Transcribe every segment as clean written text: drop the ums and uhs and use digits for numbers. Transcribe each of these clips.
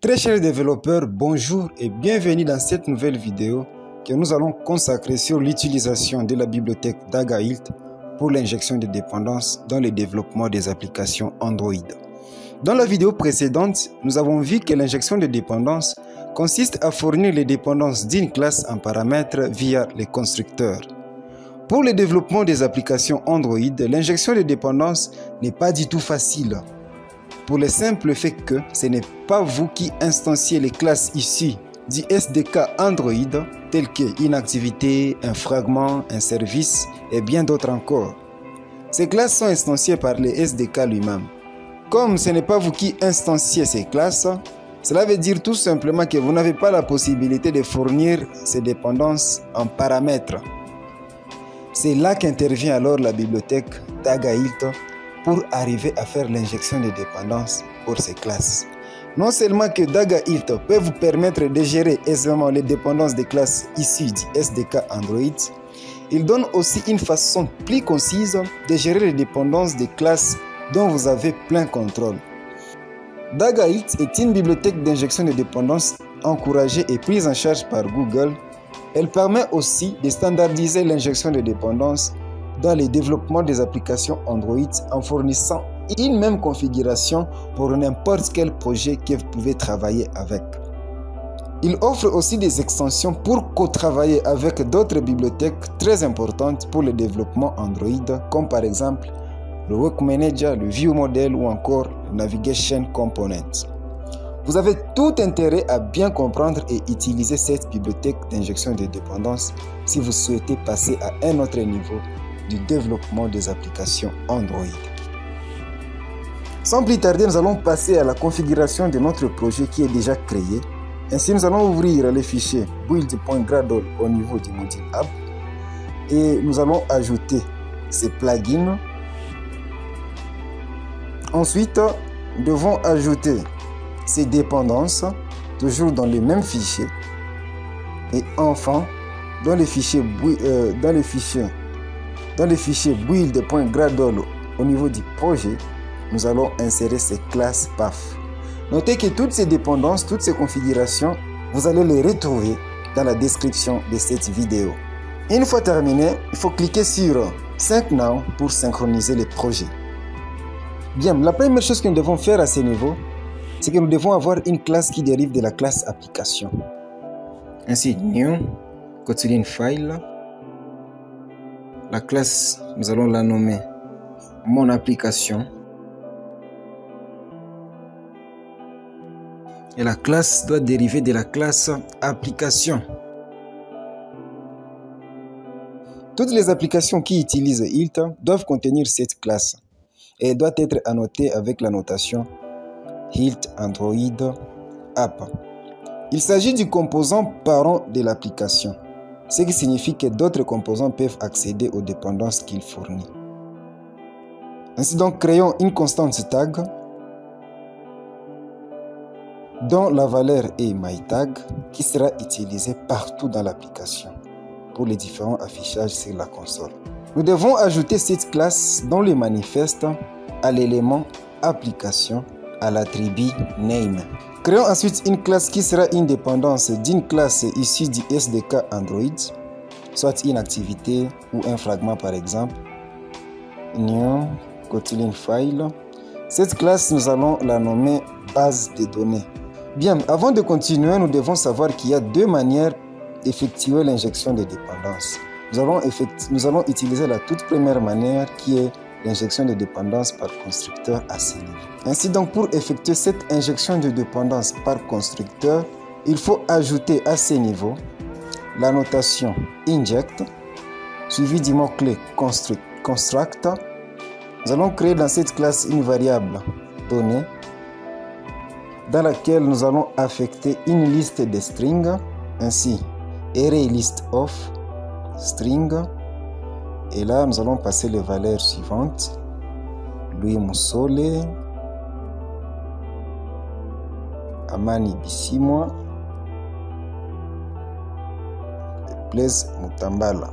Très chers développeurs, bonjour et bienvenue dans cette nouvelle vidéo que nous allons consacrer sur l'utilisation de la bibliothèque Dagailt pour l'injection de dépendances dans le développement des applications Android. Dans la vidéo précédente, nous avons vu que l'injection de dépendances consiste à fournir les dépendances d'une classe en paramètres via les constructeurs. Pour le développement des applications Android, l'injection de dépendances n'est pas du tout facile. Pour le simple fait que ce n'est pas vous qui instanciez les classes issues du SDK Android, telles qu'une activité, un fragment, un service et bien d'autres encore. Ces classes sont instanciées par le SDK lui-même. Comme ce n'est pas vous qui instanciez ces classes, cela veut dire tout simplement que vous n'avez pas la possibilité de fournir ces dépendances en paramètres. C'est là qu'intervient alors la bibliothèque Dagailt pour arriver à faire l'injection de dépendances pour ces classes. Non seulement que Dagailt peut vous permettre de gérer aisément les dépendances des classes issues du SDK Android, il donne aussi une façon plus concise de gérer les dépendances des classes dont vous avez plein contrôle. Dagailt est une bibliothèque d'injection de dépendances encouragée et prise en charge par Google. Elle permet aussi de standardiser l'injection de dépendances dans le développement des applications Android en fournissant une même configuration pour n'importe quel projet que vous pouvez travailler avec. Il offre aussi des extensions pour co-travailler avec d'autres bibliothèques très importantes pour le développement Android, comme par exemple le Work Manager, le View Model ou encore le Navigation Component. Vous avez tout intérêt à bien comprendre et utiliser cette bibliothèque d'injection de dépendances si vous souhaitez passer à un autre niveau du développement des applications Android. Sans plus tarder, nous allons passer à la configuration de notre projet qui est déjà créé. Ainsi, nous allons ouvrir le fichier build.gradle au niveau du module app et nous allons ajouter ces plugins. Ensuite, nous devons ajouter ces dépendances, toujours dans le même fichier. Et enfin, dans le fichier build.gradle au niveau du projet, nous allons insérer ces classes PAF. Notez que toutes ces dépendances, toutes ces configurations, vous allez les retrouver dans la description de cette vidéo. Une fois terminé, il faut cliquer sur Sync Now pour synchroniser les projets. Bien, la première chose que nous devons faire à ce niveau, c'est que nous devons avoir une classe qui dérive de la classe application. Ainsi, New, Kotlin File. La classe, nous allons la nommer Mon application. Et la classe doit dériver de la classe application. Toutes les applications qui utilisent Ilt doivent contenir cette classe et doit être annotée avec la notation Ilt Android App. Il s'agit du composant parent de l'application, ce qui signifie que d'autres composants peuvent accéder aux dépendances qu'il fournit. Ainsi donc, créons une constante tag dont la valeur est myTag qui sera utilisée partout dans l'application pour les différents affichages sur la console. Nous devons ajouter cette classe dans le manifeste à l'élément application à l'attribut name. Créons ensuite une classe qui sera une dépendance d'une classe issue du SDK Android, soit une activité ou un fragment par exemple. New Kotlin File. Cette classe, nous allons la nommer base de données. Bien, avant de continuer, nous devons savoir qu'il y a deux manières d'effectuer l'injection de dépendances. Nous allons utiliser la toute première manière qui est l'injection de dépendance par constructeur à ce niveau. Ainsi donc, pour effectuer cette injection de dépendance par constructeur, il faut ajouter à ce niveau la notation inject suivie du mot-clé construct. Nous allons créer dans cette classe une variable donnée dans laquelle nous allons affecter une liste de strings, ainsi array list of string, et là nous allons passer les valeurs suivantes: Louis Moussole, Amani Bissimwa, Blaise Mutambala.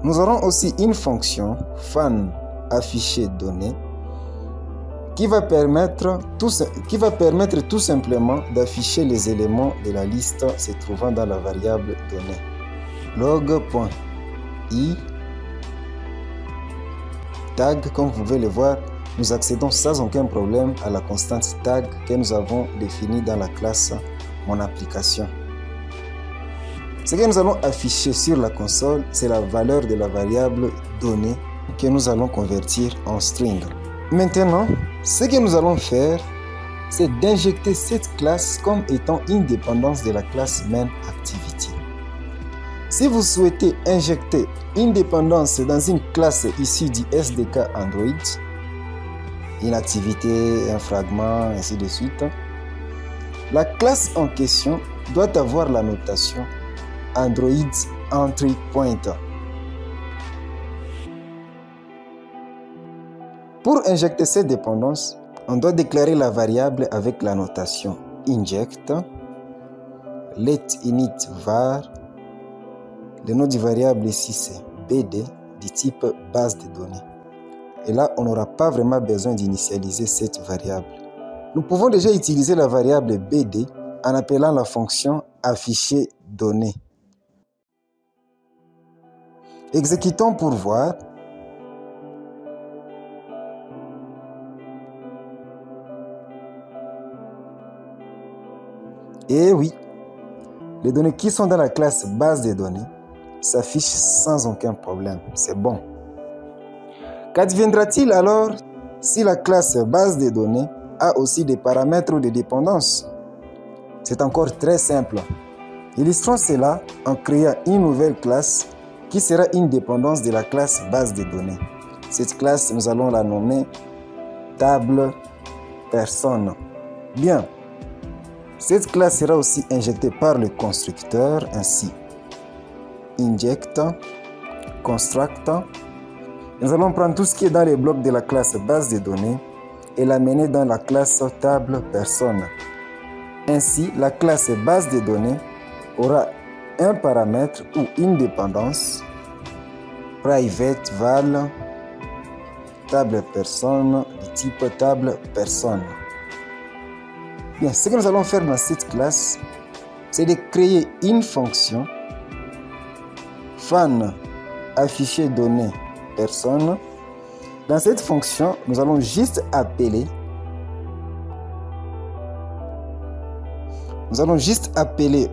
Nous aurons aussi une fonction fan afficher données qui va permettre tout simplement d'afficher les éléments de la liste se trouvant dans la variable donnée. Log.i tag, comme vous pouvez le voir, nous accédons sans aucun problème à la constante tag que nous avons définie dans la classe mon application. Ce que nous allons afficher sur la console, c'est la valeur de la variable donnée que nous allons convertir en string. Maintenant, ce que nous allons faire, c'est d'injecter cette classe comme étant une dépendance de la classe MainActivity. Si vous souhaitez injecter une dépendance dans une classe issue du SDK Android, une activité, un fragment, ainsi de suite, la classe en question doit avoir la notation Android Entry Pointer. Pour injecter cette dépendance, on doit déclarer la variable avec la notation inject, let init var. Le nom du variable ici c'est BD du type base de données. Et là, on n'aura pas vraiment besoin d'initialiser cette variable. Nous pouvons déjà utiliser la variable BD en appelant la fonction afficher données. Exécutons pour voir. Et oui, les données qui sont dans la classe base de données s'affichent sans aucun problème. C'est bon. Qu'adviendra-t-il alors si la classe base de données a aussi des paramètres de dépendance? C'est encore très simple. Illustrons cela en créant une nouvelle classe qui sera une dépendance de la classe base de données. Cette classe, nous allons la nommer table personne. Bien. Cette classe sera aussi injectée par le constructeur, ainsi inject, construct. Nous allons prendre tout ce qui est dans les blocs de la classe base de données et l'amener dans la classe table personne. Ainsi, la classe base de données aura un paramètre ou une dépendance private val table personne du type table personne. Bien, ce que nous allons faire dans cette classe, c'est de créer une fonction fan afficher données personne. Dans cette fonction, nous allons juste appeler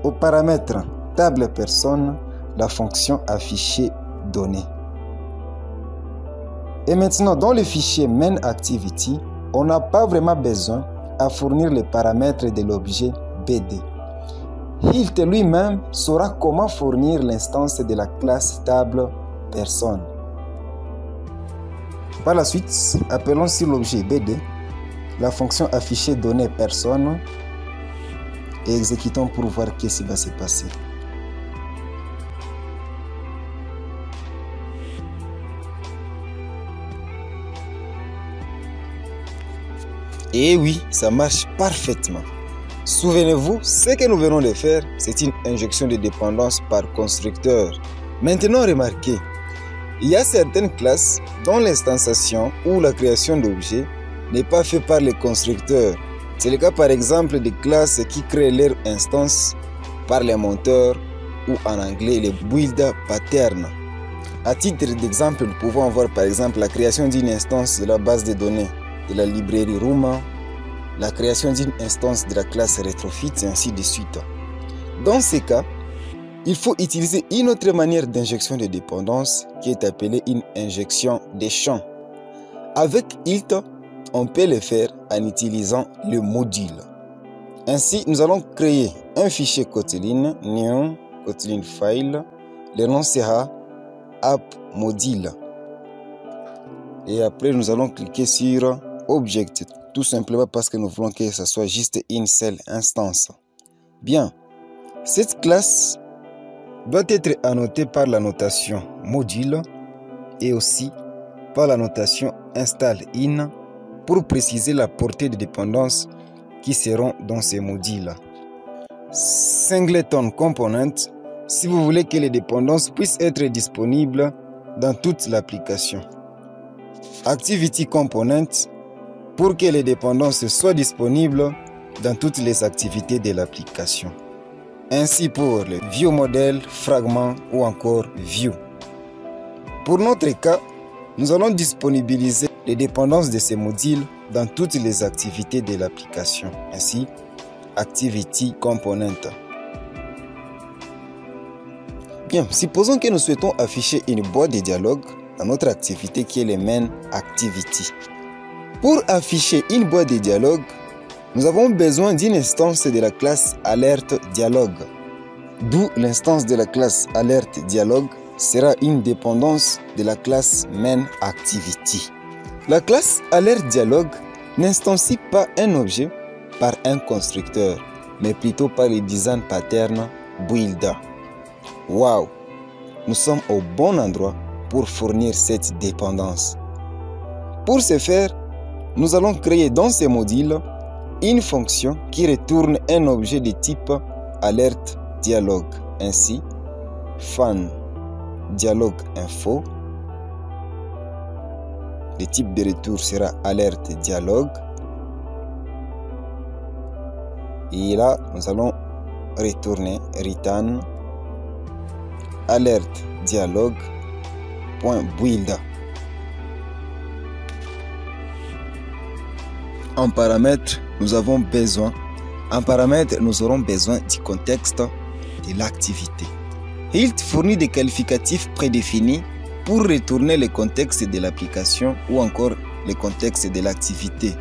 au paramètre table personne la fonction afficher données. Et maintenant, dans le fichier MainActivity, on n'a pas vraiment besoin à fournir les paramètres de l'objet BD. Hilt lui-même saura comment fournir l'instance de la classe table personne. Par la suite, appelons sur l'objet BD la fonction afficher données personne et exécutons pour voir qu'est-ce qui va se passer. Et oui, ça marche parfaitement. Souvenez-vous, ce que nous venons de faire, c'est une injection de dépendance par constructeur. Maintenant, remarquez, il y a certaines classes dont l'instanciation ou la création d'objets n'est pas fait par les constructeurs. C'est le cas par exemple des classes qui créent leur instance par les monteurs ou en anglais les build patterns. À titre d'exemple, nous pouvons voir par exemple la création d'une instance de la base de données de la librairie Room, la création d'une instance de la classe Retrofit et ainsi de suite. Dans ces cas, il faut utiliser une autre manière d'injection de dépendance qui est appelée une injection des champs. Avec Hilt, on peut le faire en utilisant le module. Ainsi, nous allons créer un fichier Kotlin, new Kotlin file. Le nom sera app module. Et après, nous allons cliquer sur Object, tout simplement parce que nous voulons que ce soit juste une seule instance. Bien, cette classe doit être annotée par la notation module et aussi par la notation install in pour préciser la portée de dépendance qui seront dans ces modules. Singleton component si vous voulez que les dépendances puissent être disponibles dans toute l'application. Activity component pour que les dépendances soient disponibles dans toutes les activités de l'application. Ainsi pour le View Model, Fragment ou encore View. Pour notre cas, nous allons disponibiliser les dépendances de ces modules dans toutes les activités de l'application. Ainsi, Activity Component. Bien, supposons que nous souhaitons afficher une boîte de dialogue dans notre activité qui est le Main Activity. Pour afficher une boîte de dialogue, nous avons besoin d'une instance de la classe Alert Dialogue. D'où l'instance de la classe Alert Dialogue sera une dépendance de la classe Main Activity. La classe Alert Dialogue n'instancie pas un objet par un constructeur, mais plutôt par le design pattern Builder. Wow! Nous sommes au bon endroit pour fournir cette dépendance. Pour ce faire, nous allons créer dans ce module une fonction qui retourne un objet de type Alert Dialogue. Ainsi, fan dialogue info. Le type de retour sera alerte dialogue. Et là, nous allons retourner return alerte dialogue.build. En paramètre, nous aurons besoin du contexte de l'activité. Il fournit des qualificatifs prédéfinis pour retourner le contexte de l'application ou encore le contexte de l'activité.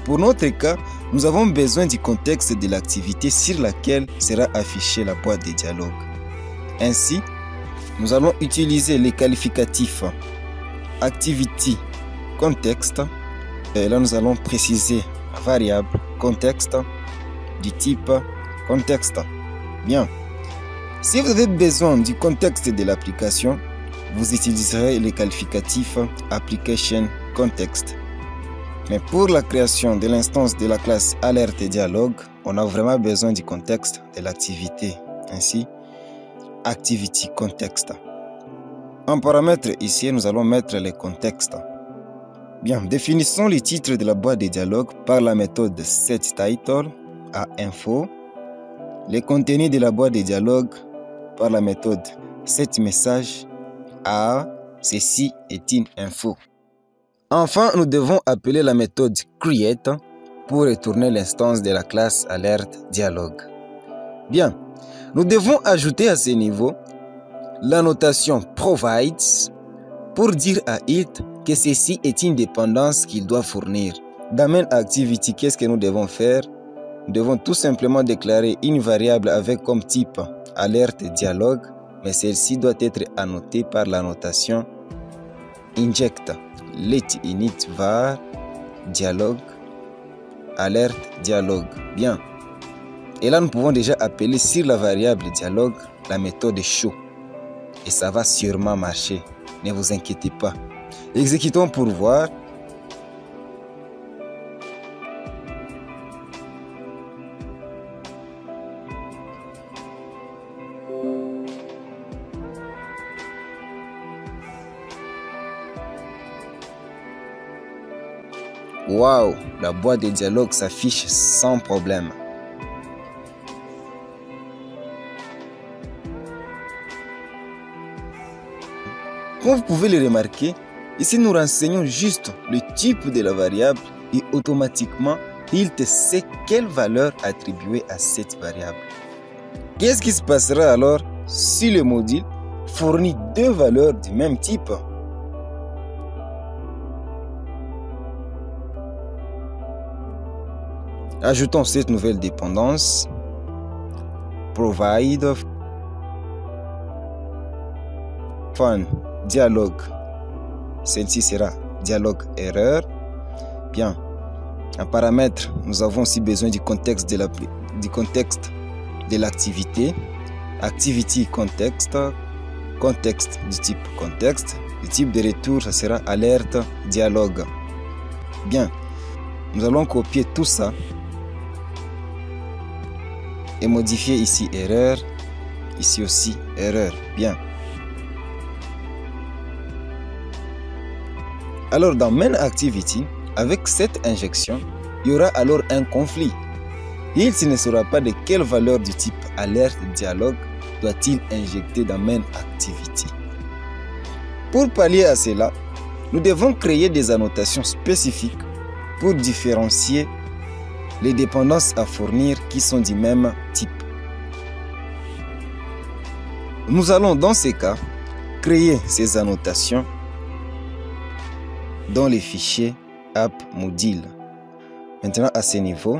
Pour notre cas, nous avons besoin du contexte de l'activité sur laquelle sera affichée la boîte de dialogue. Ainsi, nous allons utiliser les qualificatifs activity context. Et là, nous allons préciser la variable contexte du type contexte. Bien. Si vous avez besoin du contexte de l'application, vous utiliserez les qualificatifs application context. Mais pour la création de l'instance de la classe alerte dialogue, on a vraiment besoin du contexte de l'activité. Ainsi, activity context. En paramètre ici, nous allons mettre les contextes. Bien, définissons les titres de la boîte de dialogue par la méthode setTitle à info. Les contenus de la boîte de dialogue par la méthode setMessage à ceci est une info. Enfin, nous devons appeler la méthode create pour retourner l'instance de la classe alerte dialogue. Bien, nous devons ajouter à ce niveau la notation provides pour dire à it que ceci est une dépendance qu'il doit fournir. Dans Main Activity, qu'est-ce que nous devons faire? Nous devons tout simplement déclarer une variable avec comme type alerte dialogue, mais celle-ci doit être annotée par la notation inject let init var dialogue alerte dialogue. Bien. Et là, nous pouvons déjà appeler sur la variable dialogue la méthode show. Et ça va sûrement marcher. Ne vous inquiétez pas. Exécutons pour voir. Waouh, la boîte de dialogue s'affiche sans problème. Comme vous pouvez le remarquer, ici nous renseignons juste le type de la variable et automatiquement il te sait quelle valeur attribuer à cette variable. Qu'est-ce qui se passera alors si le module fournit deux valeurs du même type? Ajoutons cette nouvelle dépendance provide fun dialogue. Celle-ci sera dialogue erreur. Bien. En paramètre, nous avons aussi besoin du contexte de l'activité. Activity context. Contexte du type contexte. Le type de retour, ça sera alerte dialogue. Bien. Nous allons copier tout ça et modifier ici erreur, ici aussi erreur. Bien. Alors dans Main Activity, Avec cette injection, il y aura alors un conflit. Il ne saura pas de quelle valeur du type alerte dialogue doit-il injecter dans main activity. Pour pallier à cela, nous devons créer des annotations spécifiques pour différencier les dépendances à fournir qui sont du même type. Nous allons dans ces cas créer ces annotations dans les fichiers app module. Maintenant à ce niveau,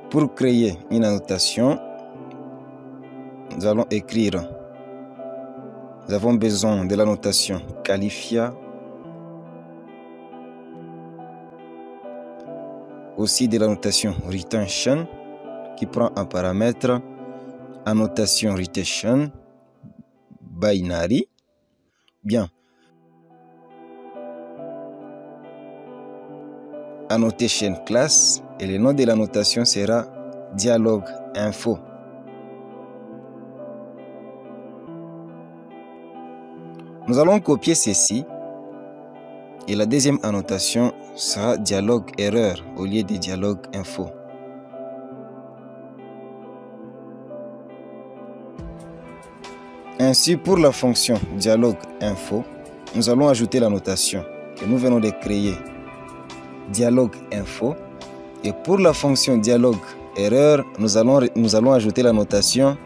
pour créer une annotation, nous allons écrire, nous avons besoin de l'annotation qualifia, aussi de l'annotation retention qui prend un paramètre annotation retention binary. Bien. Annotation class et le nom de l'annotation sera dialogue info. Nous allons copier ceci et la deuxième annotation sera dialogue erreur au lieu de dialogue info. Ainsi, pour la fonction dialogue info, nous allons ajouter l'annotation que nous venons de créer, dialogue info, et pour la fonction dialogue erreur, nous allons ajouter l'annotation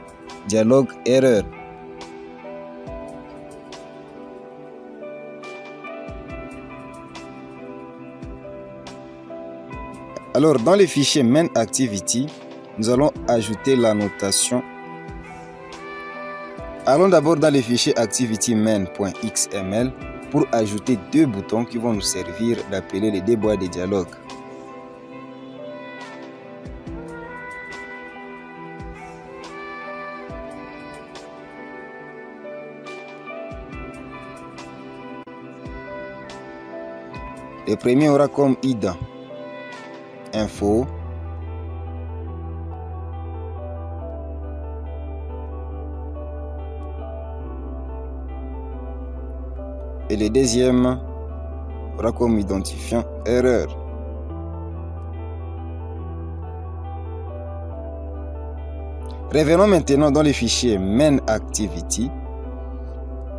dialogue erreur. Alors, dans les fichiers main activity, nous allons ajouter l'annotation. Allons d'abord dans les fichiers activity main.xml pour ajouter deux boutons qui vont nous servir d'appeler les deux boîtes de dialogue. Le premier aura comme id info, et le deuxième aura comme identifiant erreur. Revenons maintenant dans les fichiers main activity.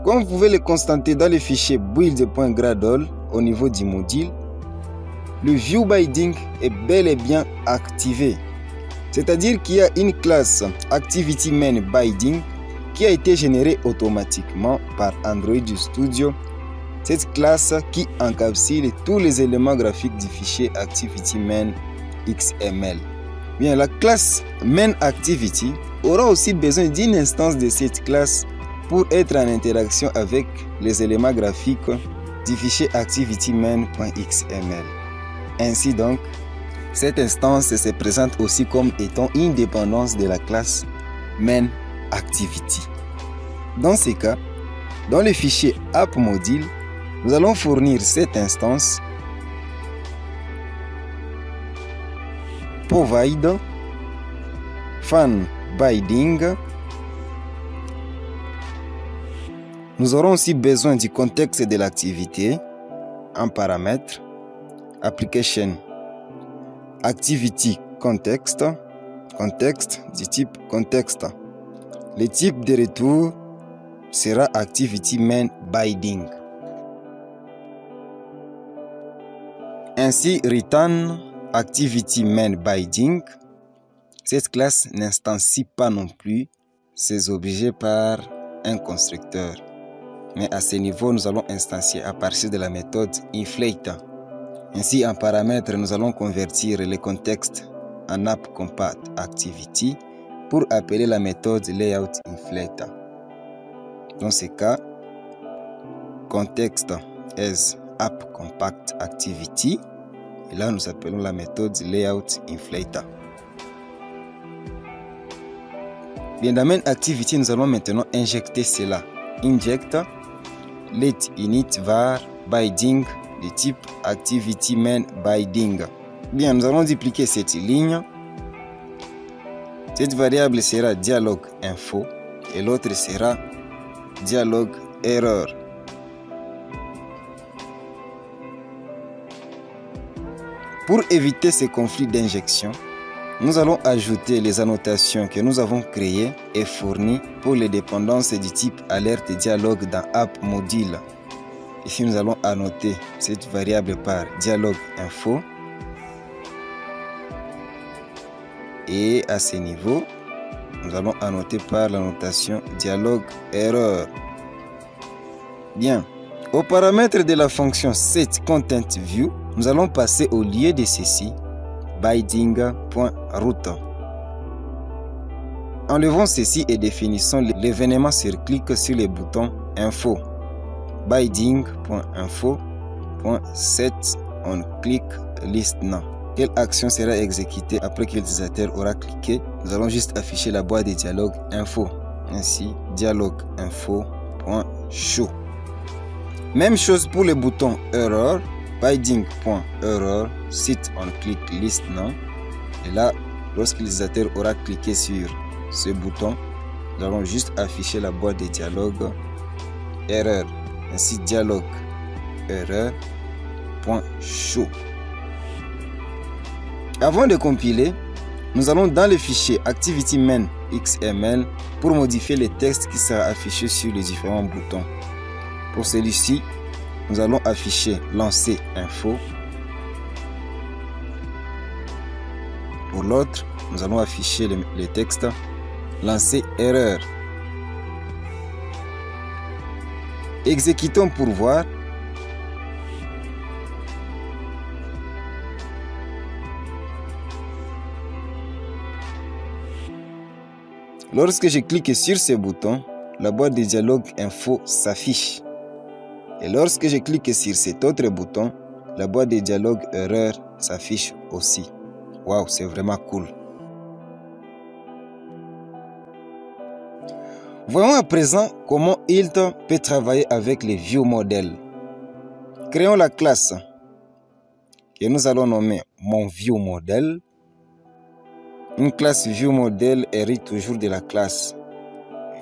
Comme vous pouvez le constater dans les fichiers build.gradle au niveau du module, le view binding est bel et bien activé. C'est-à-dire qu'il y a une classe activity main binding qui a été générée automatiquement par Android Studio. Cette classe qui encapsule tous les éléments graphiques du fichier activity main XML. Bien, la classe main activity aura aussi besoin d'une instance de cette classe pour être en interaction avec les éléments graphiques du fichier activity main.xml. Ainsi donc, cette instance se présente aussi comme étant une dépendance de la classe main activity. Dans ces cas, dans le fichier app module, nous allons fournir cette instance provide fan binding. Nous aurons aussi besoin du contexte de l'activité en paramètre application activity context du type contexte. Le type de retour sera activity main binding. Ainsi, return activity main binding. Cette classe n'instancie pas non plus ces objets par un constructeur. Mais à ce niveau, nous allons instancier à partir de la méthode inflate. Ainsi, en paramètre, nous allons convertir le contexte en app-compact activity pour appeler la méthode layout inflate. Dans ce cas, context as app-compact activity. Et là, nous appelons la méthode layout inflate. Bien, dans main activity, nous allons maintenant injecter cela. Inject let init var binding de type activity main binding. Bien, nous allons dupliquer cette ligne. Cette variable sera dialogue info et l'autre sera dialogue erreur. Pour éviter ces conflits d'injection, nous allons ajouter les annotations que nous avons créées et fournies pour les dépendances du type alerte dialogue dans App Module. Ici, nous allons annoter cette variable par dialogue info. Et à ce niveau, nous allons annoter par la notation dialogue erreur. Bien. Au paramètre de la fonction setContentView, nous allons passer au lieu de ceci binding.route. Enlevons ceci et définissons l'événement sur clic sur le bouton info. Binding.info.set on click list now. Quelle action sera exécutée après que l'utilisateur aura cliqué? Nous allons juste afficher la boîte de dialogue info. Ainsi, dialogue info.show. Même chose pour le bouton error, binding.error, sit on click list now. Et là, lorsque l'utilisateur aura cliqué sur ce bouton, nous allons juste afficher la boîte de dialogue erreur. Ainsi, dialogue error.show. Avant de compiler, nous allons dans le fichier ActivityMain.xml pour modifier les textes qui sera affiché sur les différents boutons. Pour celui-ci, nous allons afficher lancer info. Pour l'autre, nous allons afficher les textes lancer erreur. Exécutons pour voir. Lorsque je clique sur ce bouton, la boîte de dialogue info s'affiche. Et lorsque je clique sur cet autre bouton, la boîte de dialogue erreur s'affiche aussi. Waouh, c'est vraiment cool. Voyons à présent comment Hilt peut travailler avec les viewModel. Créons la classe que nous allons nommer mon viewModel. Une classe viewModel hérite toujours de la classe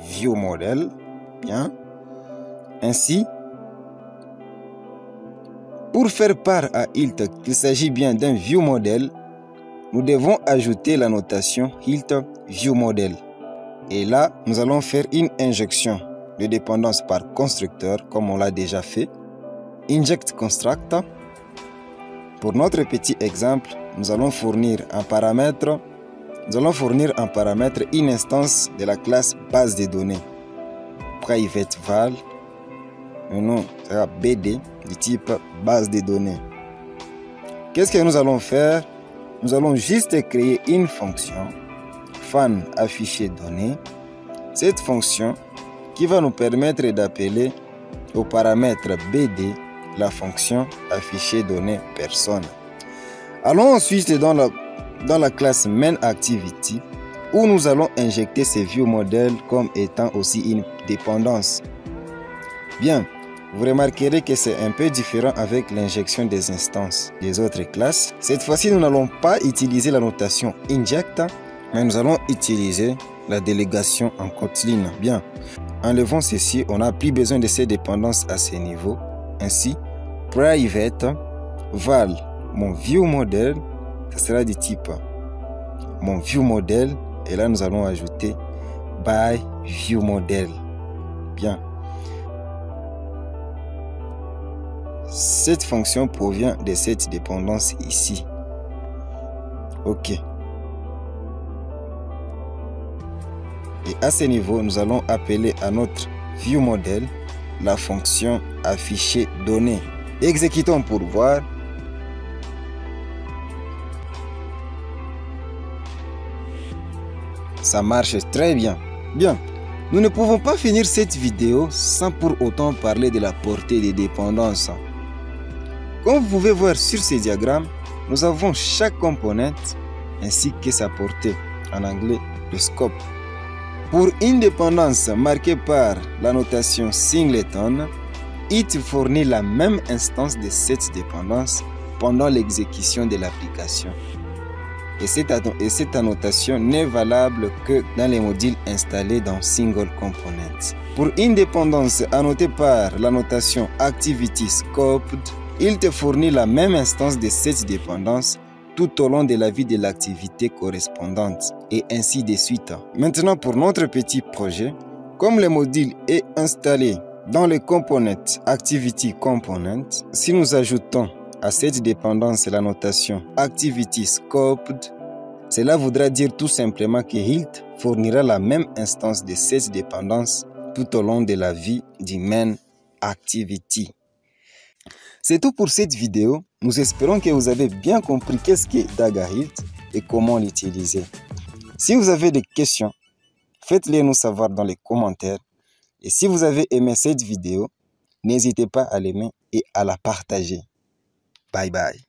viewModel. Bien. Ainsi, pour faire part à Hilt qu'il s'agit bien d'un viewModel, nous devons ajouter la notation Hilt viewModel. Et là, nous allons faire une injection de dépendance par constructeur, comme on l'a déjà fait. Inject construct. Pour notre petit exemple, nous allons fournir un paramètre. Une instance de la classe base de données. Private val. Le nom sera BD du type base de données. Qu'est-ce que nous allons faire? Nous allons juste créer une fonction fan afficher données. Cette fonction qui va nous permettre d'appeler au paramètre BD la fonction afficher données personne. Allons ensuite dans la classe MainActivity où nous allons injecter ces viewModel comme étant aussi une dépendance. Bien, vous remarquerez que c'est un peu différent avec l'injection des instances des autres classes. Cette fois-ci, nous n'allons pas utiliser la notation inject, mais nous allons utiliser la délégation en Kotlin. Bien, enlevons ceci, on n'a plus besoin de ces dépendances à ce niveau. Ainsi, private val mon viewModel, ça sera du type mon viewModel, et là nous allons ajouter by viewModel. Bien. Cette fonction provient de cette dépendance ici. OK. Et à ce niveau, nous allons appeler à notre viewModel la fonction afficher données. Exécutons pour voir. Ça marche très bien. Bien. Nous ne pouvons pas finir cette vidéo sans pour autant parler de la portée des dépendances. Comme vous pouvez voir sur ce diagramme, nous avons chaque componente ainsi que sa portée, en anglais le scope. Pour une dépendance marquée par la notation singleton, it fournit la même instance de cette dépendance pendant l'exécution de l'application. Et cette annotation n'est valable que dans les modules installés dans Single Component. Pour une dépendance annotée par la notation Activity Scoped, il te fournit la même instance de cette dépendance tout au long de la vie de l'activité correspondante et ainsi de suite. Maintenant, pour notre petit projet, comme le module est installé dans le component Activity Component, si nous ajoutons à cette dépendance la notation Activity Scoped, cela voudra dire tout simplement que HILT fournira la même instance de cette dépendance tout au long de la vie du main activity. C'est tout pour cette vidéo. Nous espérons que vous avez bien compris qu'est-ce qu'est DagaHilt et comment l'utiliser. Si vous avez des questions, faites-les nous savoir dans les commentaires. Et si vous avez aimé cette vidéo, n'hésitez pas à l'aimer et à la partager. Bye bye.